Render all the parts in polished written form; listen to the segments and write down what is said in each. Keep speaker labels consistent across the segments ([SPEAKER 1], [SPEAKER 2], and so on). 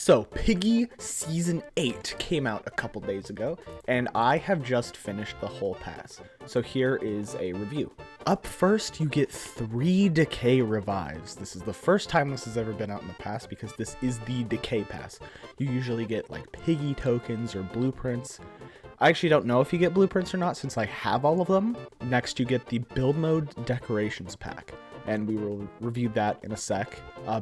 [SPEAKER 1] So, Piggy Season 8 came out a couple days ago, and I have just finished the whole pass. So here is a review. Up first, you get 3 Decay Revives. This is the first time this has ever been out in the past because this is the Decay Pass. You usually get like Piggy tokens or blueprints. I actually don't know if you get blueprints or not since I have all of them. Next, you get the Build Mode Decorations Pack, and we will review that in a sec.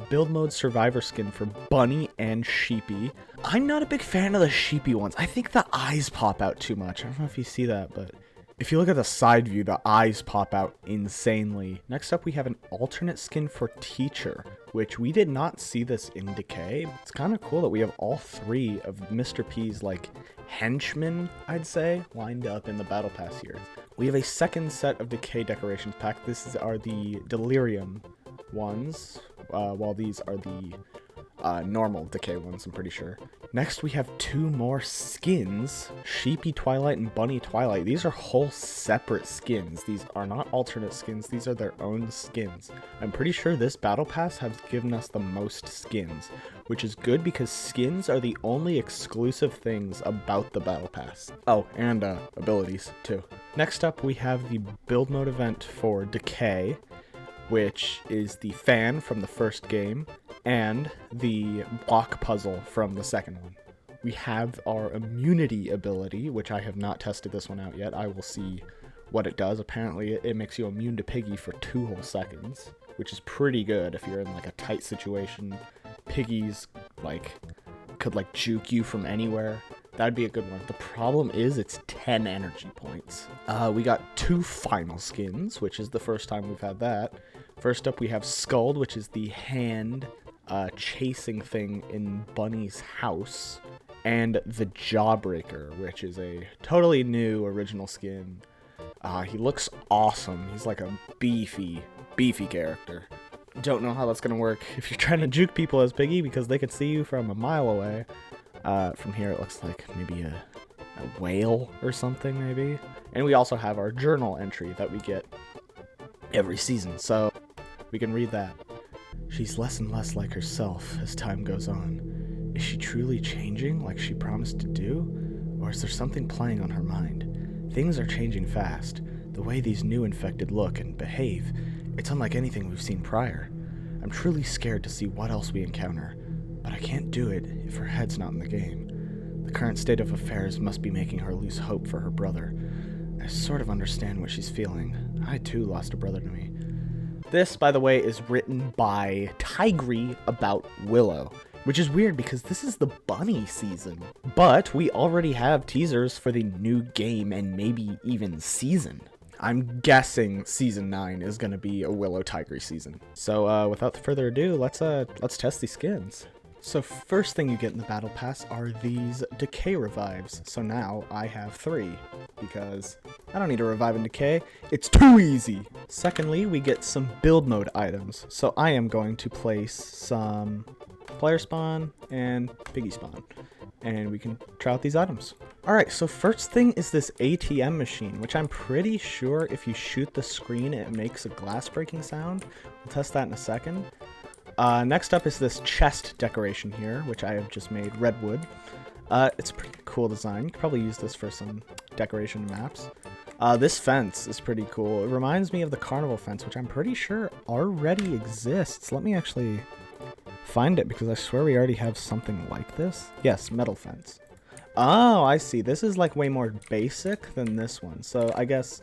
[SPEAKER 1] Build Mode Survivor Skin for Bunny and Sheepy. I'm not a big fan of the Sheepy ones. I think the eyes pop out too much. I don't know if you see that, but if you look at the side view, the eyes pop out insanely. Next up, we have an alternate skin for Teacher, which we did not see this in Decay. It's kind of cool that we have all 3 of Mr. P's, like, henchmen, I'd say, lined up in the Battle Pass here. We have a second set of Decay Decorations Pack. These are the Delirium ones, while these are the normal Decay ones, I'm pretty sure. Next, we have 2 more skins, Sheepy Twilight and Bunny Twilight. These are whole separate skins. These are not alternate skins. These are their own skins. I'm pretty sure this Battle Pass has given us the most skins, which is good because skins are the only exclusive things about the Battle Pass. Oh, and abilities, too. Next up, we have the Build Mode event for Decay, which is the fan from the first game, and the block puzzle from the second one. We have our immunity ability, which I have not tested this one out yet. I will see what it does. Apparently, it makes you immune to Piggy for 2 whole seconds, which is pretty good if you're in like a tight situation. Piggy's could juke you from anywhere. That'd be a good one. The problem is it's 10 energy points. We got 2 final skins, which is the first time we've had that. First up, we have Skuld, which is the hand chasing thing in Bunny's house, and the Jawbreaker, which is a totally new original skin. He looks awesome. He's like a beefy character. Don't know how that's gonna work if you're trying to juke people as Piggy because they can see you from a mile away. From here it looks like maybe a whale or something maybe. And we also have our journal entry that we get every season, so we can read that. She's less and less like herself as time goes on. Is she truly changing like she promised to do? Or is there something playing on her mind? Things are changing fast. The way these new infected look and behave, it's unlike anything we've seen prior. I'm truly scared to see what else we encounter, but I can't do it if her head's not in the game. The current state of affairs must be making her lose hope for her brother. I sort of understand what she's feeling. I too lost a brother to me. This, by the way, is written by Tigry about Willow, which is weird because this is the bunny season. But we already have teasers for the new game and maybe even season. I'm guessing season 9 is going to be a Willow Tigry season. So without further ado, let's test these skins. So first thing you get in the Battle Pass are these Decay Revives. So now I have 3, because I don't need to revive in Decay. It's too easy! Secondly, we get some Build Mode items. So I am going to place some Player Spawn and Piggy Spawn, and we can try out these items. Alright, so first thing is this ATM machine, which I'm pretty sure if you shoot the screen it makes a glass breaking sound. We'll test that in a second. Next up is this chest decoration here, which I have just made redwood. It's a pretty cool design. You could probably use this for some decoration maps. This fence is pretty cool. It reminds me of the carnival fence, which I'm pretty sure already exists. Let me actually find it, because I swear we already have something like this. Yes, metal fence. Oh, I see. This is like way more basic than this one. So I guess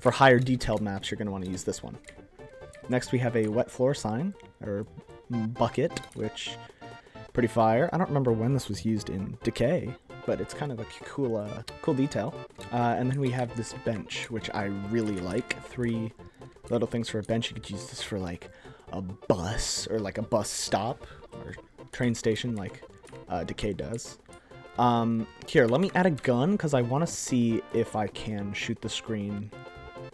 [SPEAKER 1] for higher detailed maps, you're going to want to use this one. Next, we have a wet floor sign, or bucket, which pretty fire. I don't remember when this was used in Decay, but it's kind of a cool detail. And then we have this bench, which I really like. 3 little things for a bench. You could use this for like a bus, or like a bus stop, or train station like Decay does. Here, let me add a gun, because I want to see if I can shoot the screen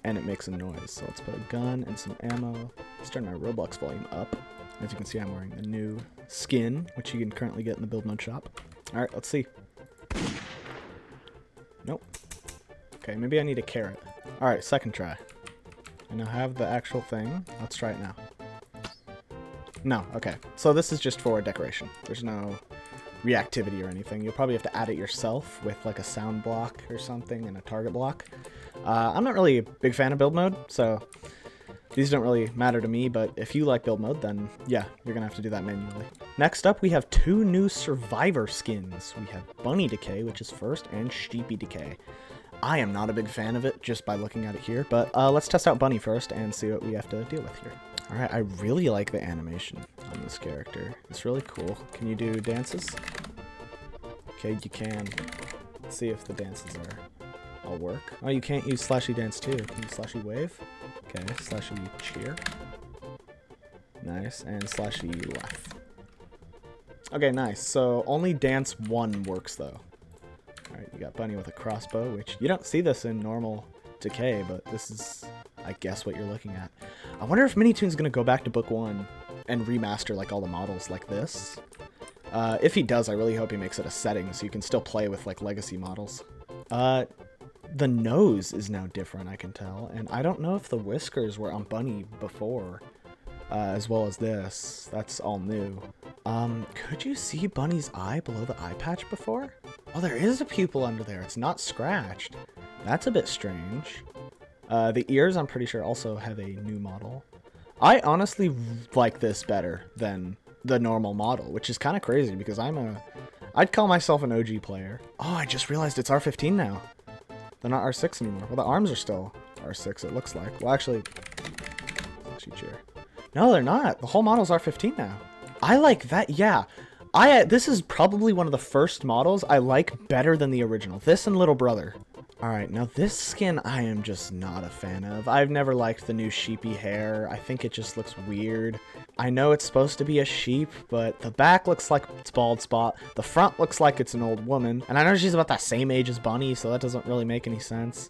[SPEAKER 1] and it makes a noise. So let's put a gun and some ammo. Let's turn my Roblox volume up. As you can see, I'm wearing the new skin, which you can currently get in the build mode shop. Alright, let's see. Nope. Okay, maybe I need a carrot. Alright, second try. I now have the actual thing. Let's try it now. No, okay. So this is just for decoration. There's no reactivity or anything. You'll probably have to add it yourself with like a sound block or something and a target block. I'm not really a big fan of build mode, so these don't really matter to me, but if you like build mode, then yeah, you're gonna have to do that manually. Next up, we have 2 new survivor skins. We have Bunny Decay, which is first, and Sheepy Decay. I am not a big fan of it just by looking at it here, but let's test out Bunny first and see what we have to deal with here. Alright, I really like the animation on this character. It's really cool. Can you do dances? Okay, you can. Let's see if the dances all work. Oh, you can't use slashy dance too. Can you slashy wave? Okay, slashy cheer. Nice, and slashy laugh. Okay, nice. So only dance 1 works though. Alright, you got Bunny with a crossbow, which you don't see this in normal Decay, but this is, I guess, what you're looking at. I wonder if Minitoon's gonna go back to book 1 and remaster like all the models like this. If he does, I really hope he makes it a setting so you can still play with like legacy models. The nose is now different, I can tell, and I don't know if the whiskers were on Bunny before, as well as this. That's all new. Could you see Bunny's eye below the eye patch before? Oh, there is a pupil under there. It's not scratched. That's a bit strange. The ears, I'm pretty sure, also have a new model. I honestly like this better than the normal model, which is kind of crazy because I'd call myself an OG player. Oh, I just realized it's R15 now. They're not R6 anymore. Well, the arms are still R6, it looks like. Well, actually, cheer. No, they're not. The whole model's R15 now. I like that. Yeah. This is probably one of the first models I like better than the original. This and Little Brother. Alright, now this skin I am just not a fan of. I've never liked the new sheepy hair. I think it just looks weird. I know it's supposed to be a sheep, but the back looks like it's bald spot. The front looks like it's an old woman. And I know she's about the same age as Bunny, so that doesn't really make any sense.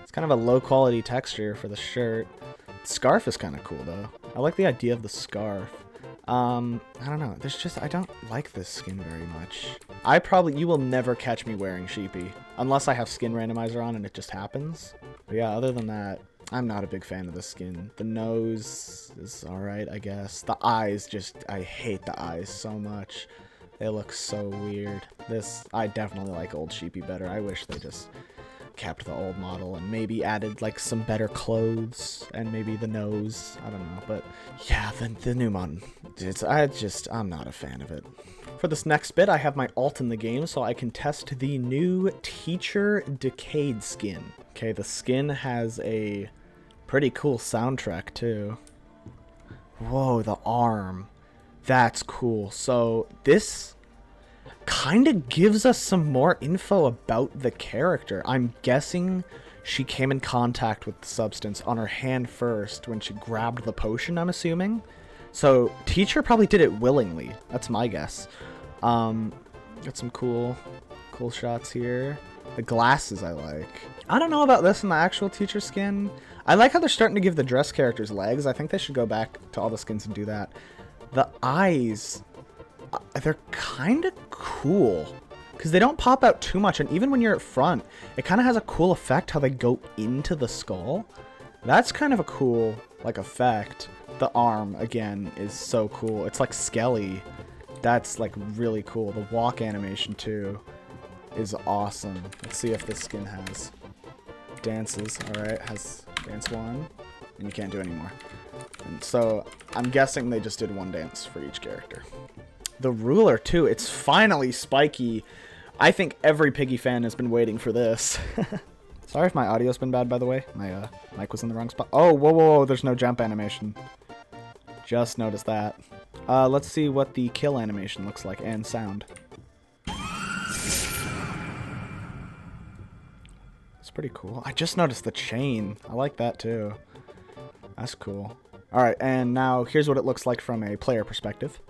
[SPEAKER 1] It's kind of a low quality texture for the shirt. The scarf is kind of cool though. I like the idea of the scarf. I don't know. I don't like this skin very much. You will never catch me wearing Sheepy. Unless I have skin randomizer on and it just happens. But yeah, other than that, I'm not a big fan of the skin. The nose is alright, I guess. The eyes I hate the eyes so much. They look so weird. I definitely like old Sheepy better. I wish they just kept the old model and maybe added like some better clothes and maybe the nose. I don't know, but yeah, the new one. I'm not a fan of it. For this next bit, I have my alt in the game so I can test the new Teacher Decayed skin. Okay, the skin has a pretty cool soundtrack too. Whoa, the arm. That's cool. So this kind of gives us some more info about the character. I'm guessing she came in contact with the substance on her hand first when she grabbed the potion, I'm assuming. So Teacher probably did it willingly. That's my guess. Got some cool shots here. The glasses I like. I don't know about this in the actual Teacher skin. I like how they're starting to give the dress characters legs. I think they should go back to all the skins and do that. The eyes, they're kind of cool because they don't pop out too much, and even when you're at front, it kind of has a cool effect how they go into the skull. That's kind of a cool effect. The arm again is so cool. It's like Skelly. That's like really cool. The walk animation too is awesome. Let's see if this skin has dances. All right, has dance 1, and you can't do any more. And so I'm guessing they just did 1 dance for each character. The ruler too, it's finally spiky. I think every Piggy fan has been waiting for this. Sorry if my audio's been bad, by the way. My mic was in the wrong spot. Oh, whoa, there's no jump animation. Just noticed that. Let's see what the kill animation looks like and sound. It's pretty cool. I just noticed the chain. I like that too. That's cool. Alright, and now here's what it looks like from a player perspective.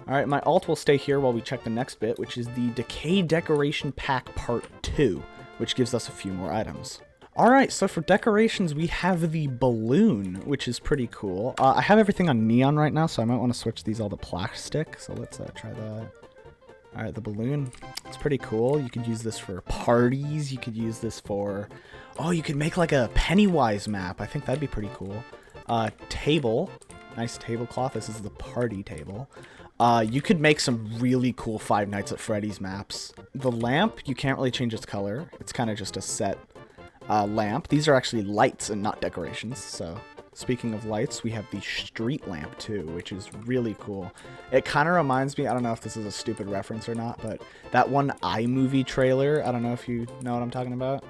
[SPEAKER 1] Alright, my alt will stay here while we check the next bit, which is the Decay Decoration Pack Part 2, which gives us a few more items. Alright, so for decorations, we have the balloon, which is pretty cool. I have everything on neon right now, so I might want to switch these all to plastic, so let's try that. Alright, the balloon, it's pretty cool. You could use this for parties, you could use this for... Oh, you could make like a Pennywise map. I think that'd be pretty cool. Table, Nice tablecloth. This is the party table. You could make some really cool Five Nights at Freddy's maps. The lamp, you can't really change its color. It's kind of just a set lamp. These are actually lights and not decorations. So speaking of lights, we have the street lamp too, which is really cool. It kind of reminds me, I don't know if this is a stupid reference or not, but that one iMovie trailer, I don't know if you know what I'm talking about,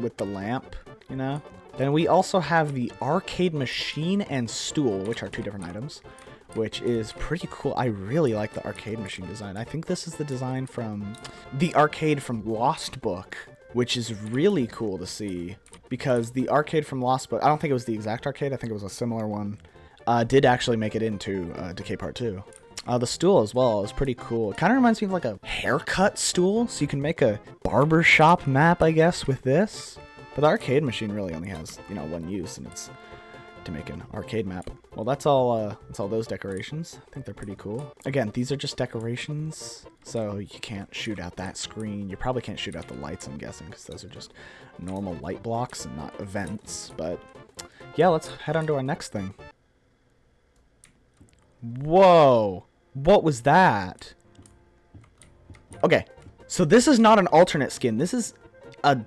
[SPEAKER 1] with the lamp, you know? Then we also have the arcade machine and stool, which are 2 different items, which is pretty cool. I really like the arcade machine design. I think this is the design from the arcade from Lost Book, which is really cool to see, because the arcade from Lost Book, I don't think it was the exact arcade, I think it was a similar one, did actually make it into Decay Part 2. The stool as well is pretty cool. It kind of reminds me of like a haircut stool, so you can make a barbershop map, I guess, with this. But the arcade machine really only has, you know, one use, and it's to make an arcade map. Well, that's all those decorations. I think they're pretty cool. Again, these are just decorations, so you can't shoot out that screen. You probably can't shoot out the lights, I'm guessing, because those are just normal light blocks and not events. But yeah, let's head on to our next thing. Whoa, what was that? Okay, so this is not an alternate skin. This is a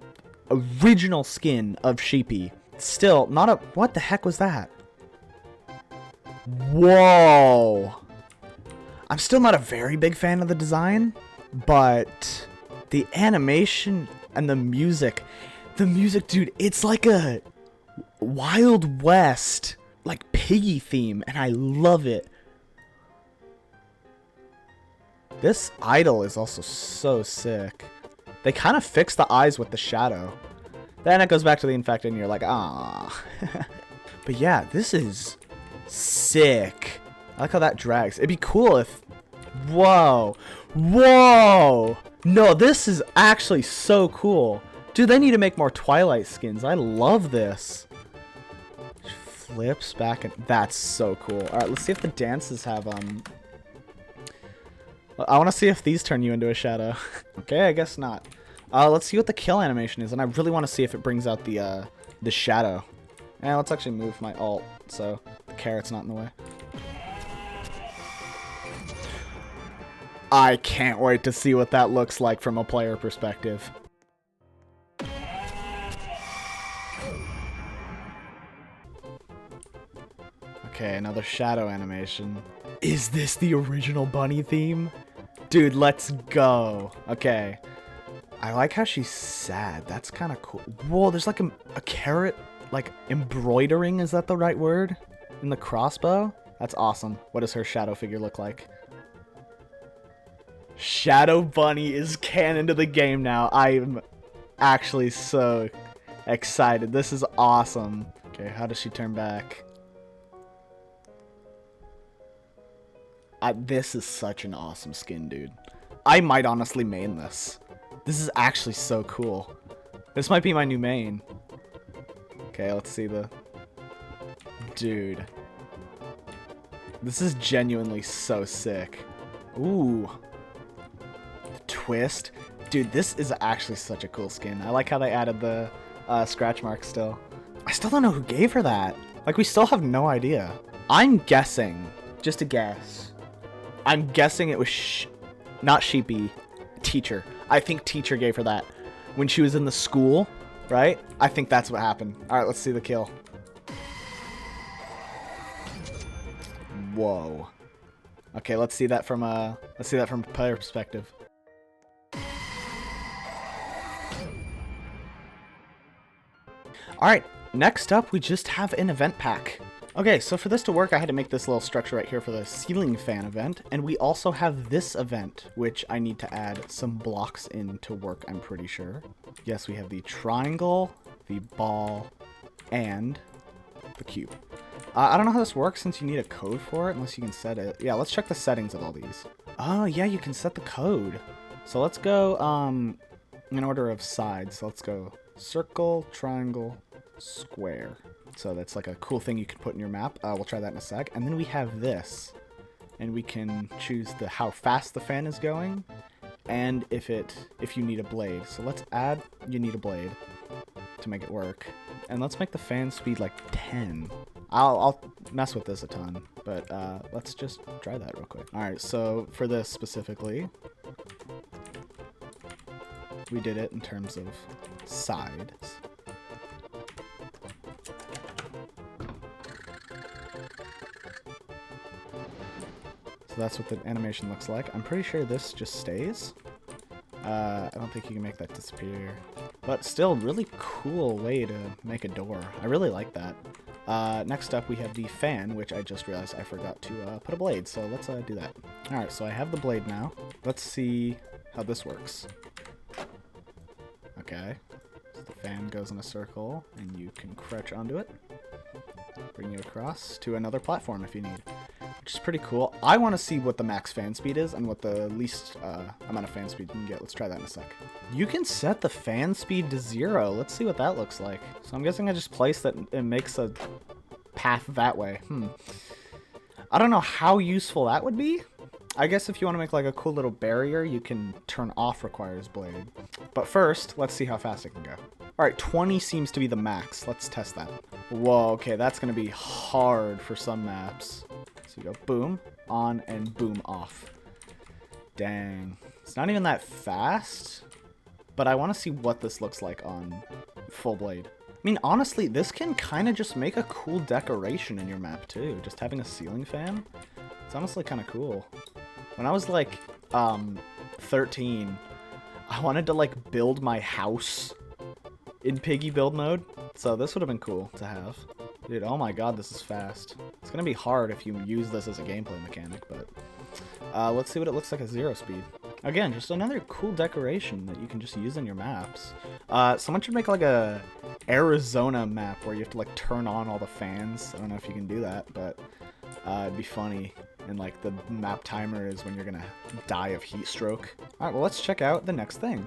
[SPEAKER 1] original skin of Sheepy. Still, not a... What the heck was that? Whoa. I'm still not a very big fan of the design, but the animation and the music, dude, it's like a Wild West, like Piggy theme, and I love it. This idol is also so sick. They kind of fix the eyes with the shadow. Then it goes back to the infected and you're like, ah. But yeah, this is sick. I like how that drags. It'd be cool if... Whoa. Whoa. No, this is actually so cool. Dude, they need to make more Twilight skins. I love this. Flips back and... That's so cool. Alright, let's see if the dances have, I want to see if these turn you into a shadow. Okay, I guess not. Let's see what the kill animation is, and I really want to see if it brings out the shadow. And let's actually move my alt so the carrot's not in the way. I can't wait to see what that looks like from a player perspective. Okay, another shadow animation. Is this the original bunny theme? Dude, let's go. Okay. I like how she's sad. That's kind of cool. Whoa, there's like a carrot, like embroidering. Is that the right word? In the crossbow? That's awesome. What does her shadow figure look like? Shadow Bunny is canon to the game now. I'm actually so excited. This is awesome. Okay, how does she turn back? This is such an awesome skin, dude. I might honestly main this. This is actually so cool. This might be my new main. Okay, let's see the... Dude. This is genuinely so sick. Ooh. The twist. Dude, this is actually such a cool skin. I like how they added the scratch mark still. I still don't know who gave her that. Like, we still have no idea. I'm guessing, just a guess. I'm guessing it was not Sheepy, Teacher. I think Teacher gave her that when she was in the school, right? I think that's what happened. All right, let's see the kill. Whoa. Okay, let's see that from a player perspective. All right, next up we just have an event pack. Okay, so for this to work, I had to make this little structure right here for the ceiling fan event, and we also have this event, which I need to add some blocks in to work, I'm pretty sure. Yes, we have the triangle, the ball, and the cube. I don't know how this works since you need a code for it, unless you can set it. Yeah, let's check the settings of all these. Oh, yeah, you can set the code. So let's go in order of sides. So let's go circle, triangle, square. So that's like a cool thing you can put in your map. We'll try that in a sec. And then we have this. And we can choose how fast the fan is going. And if you need a blade. So let's add you need a blade to make it work. And let's make the fan speed like 10. I'll mess with this a ton, but let's just try that real quick. All right, so for this specifically, we did it in terms of sides. So that's what the animation looks like. I'm pretty sure this just stays. I don't think you can make that disappear. But still, really cool way to make a door. I really like that. Next up, we have the fan, which I just realized I forgot to put a blade. So let's do that. Alright, so I have the blade now. Let's see how this works. Okay. So the fan goes in a circle, and you can crouch onto it. Bring you across to another platform if you need. Which is pretty cool. I want to see what the max fan speed is and what the least amount of fan speed you can get. Let's try that in a sec. You can set the fan speed to 0. Let's see what that looks like. So I'm guessing I just place that and it makes a path that way. I don't know how useful that would be. I guess if you want to make like a cool little barrier, you can turn off requires blade. But first, let's see how fast it can go. Alright, 20 seems to be the max. Let's test that. Whoa, okay, that's going to be hard for some maps. So you go boom, on, and boom, off. Dang. It's not even that fast, but I want to see what this looks like on full blade. I mean, honestly, this can kind of just make a cool decoration in your map, too. Just having a ceiling fan. It's honestly kind of cool. When I was, like, 13, I wanted to, like, build my house in Piggy build mode. So this would have been cool to have. Dude, oh my god, this is fast. It's going to be hard if you use this as a gameplay mechanic, but let's see what it looks like at 0 speed. Again, just another cool decoration that you can just use in your maps. Someone should make like a Arizona map where you have to like turn on all the fans. I don't know if you can do that, but it'd be funny. And like the map timer is when you're going to die of heat stroke. All right, well, let's check out the next thing.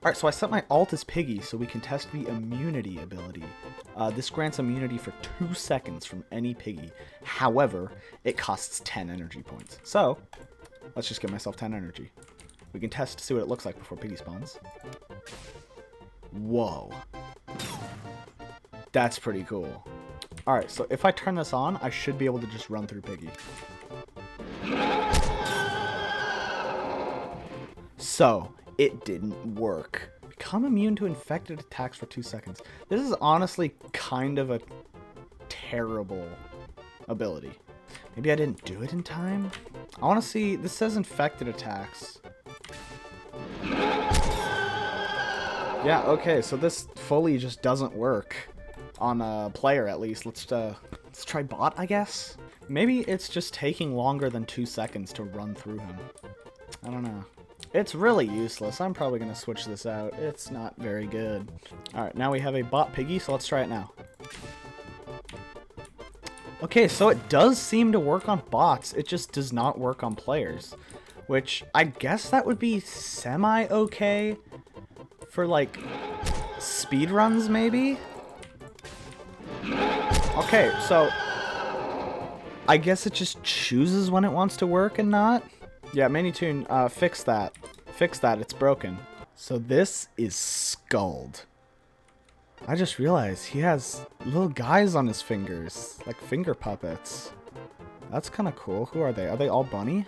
[SPEAKER 1] Alright, so I set my alt as Piggy so we can test the immunity ability. This grants immunity for 2 seconds from any Piggy. However, it costs 10 energy points. So, let's just give myself 10 energy. We can test to see what it looks like before Piggy spawns. Whoa. That's pretty cool. Alright, so if I turn this on, I should be able to just run through Piggy. So, it didn't work. Become immune to infected attacks for 2 seconds. This is honestly kind of a terrible ability. Maybe I didn't do it in time? I want to see... This says infected attacks. Yeah, okay, so this fully just doesn't work. On a player, at least. Let's try bot, I guess? Maybe it's just taking longer than 2 seconds to run through him. I don't know. It's really useless. I'm probably going to switch this out. It's not very good. Alright, now we have a bot Piggy, so let's try it now. Okay, so it does seem to work on bots. It just does not work on players. Which, I guess that would be semi-okay for, like, speedruns, maybe? Okay, so I guess it just chooses when it wants to work and not? Yeah, Minitune, fix that. Fix that, it's broken. So this is Skuld. I just realized he has little guys on his fingers, like finger puppets. That's kind of cool. Who are they? Are they all Bunny?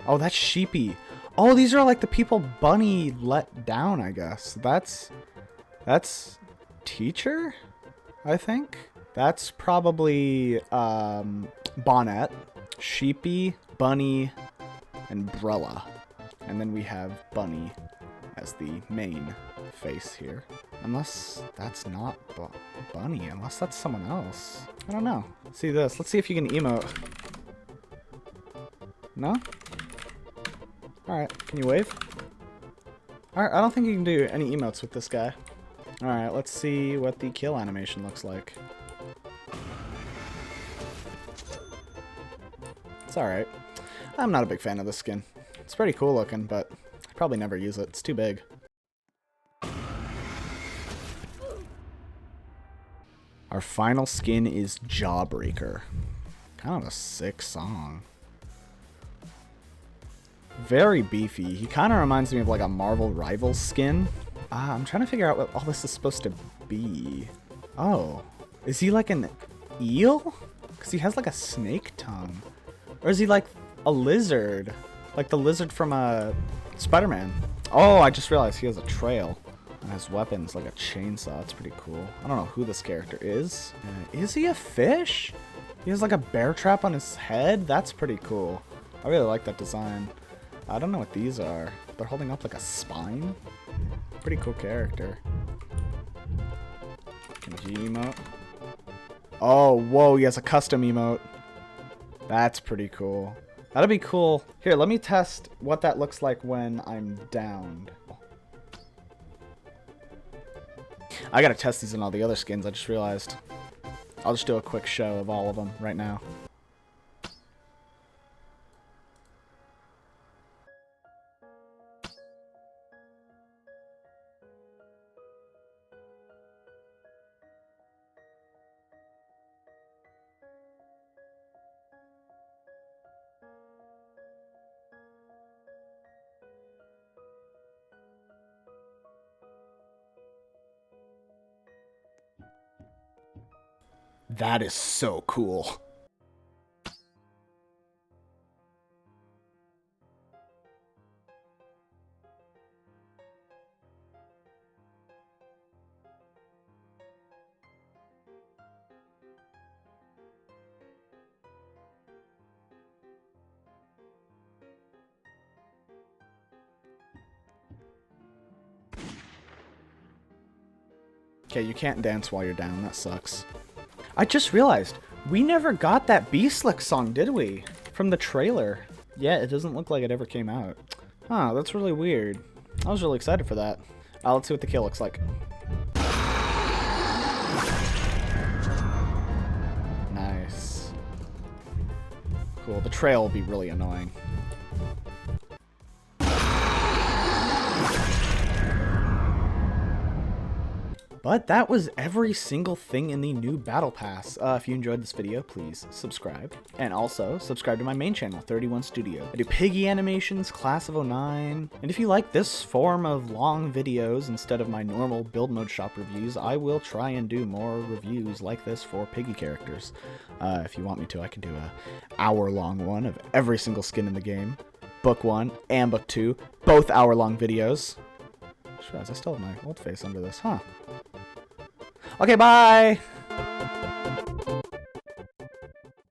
[SPEAKER 1] Oh, that's Sheepy. Oh, these are like the people Bunny let down, I guess. That's Teacher, I think. That's probably Bonnet, Sheepy, Bunny, and Brella. And then we have Bunny as the main face here. Unless that's not Bunny, unless that's someone else. I don't know. See this. Let's see if you can emote. No? Alright, can you wave? Alright, I don't think you can do any emotes with this guy. Alright, let's see what the kill animation looks like. It's alright. I'm not a big fan of this skin. It's pretty cool looking, but I'd probably never use it. It's too big. Our final skin is Jawbreaker. Kind of a sick song. Very beefy. He kind of reminds me of like a Marvel Rivals skin. I'm trying to figure out what all this is supposed to be. Oh, is he like an eel? Because he has like a snake tongue. Or is he like a lizard? Like the lizard from Spider-Man. Oh, I just realized he has a trail. And has weapons like a chainsaw. It's pretty cool. I don't know who this character is. Is he a fish? He has like a bear trap on his head? That's pretty cool. I really like that design. I don't know what these are. They're holding up like a spine? Pretty cool character. Can he emote? Oh, whoa, he has a custom emote. That's pretty cool. That'd be cool. Here, let me test what that looks like when I'm downed. I gotta test these in all the other skins, I just realized. I'll just do a quick show of all of them right now. That is so cool. Okay, you can't dance while you're down. That sucks. I just realized, we never got that Beastlick song, did we? From the trailer. Yeah, it doesn't look like it ever came out. Huh, that's really weird. I was really excited for that. Let's see what the kill looks like. Nice. Cool, the trail will be really annoying. But that was every single thing in the new Battle Pass. If you enjoyed this video, please subscribe. And also, subscribe to my main channel, 31 Studio. I do Piggy animations, Class of 09. And if you like this form of long videos instead of my normal build mode shop reviews, I will try and do more reviews like this for Piggy characters. If you want me to, I can do an hour-long one of every single skin in the game. Book 1 and Book 2, both hour-long videos. I still have my old face under this, huh? Okay, bye!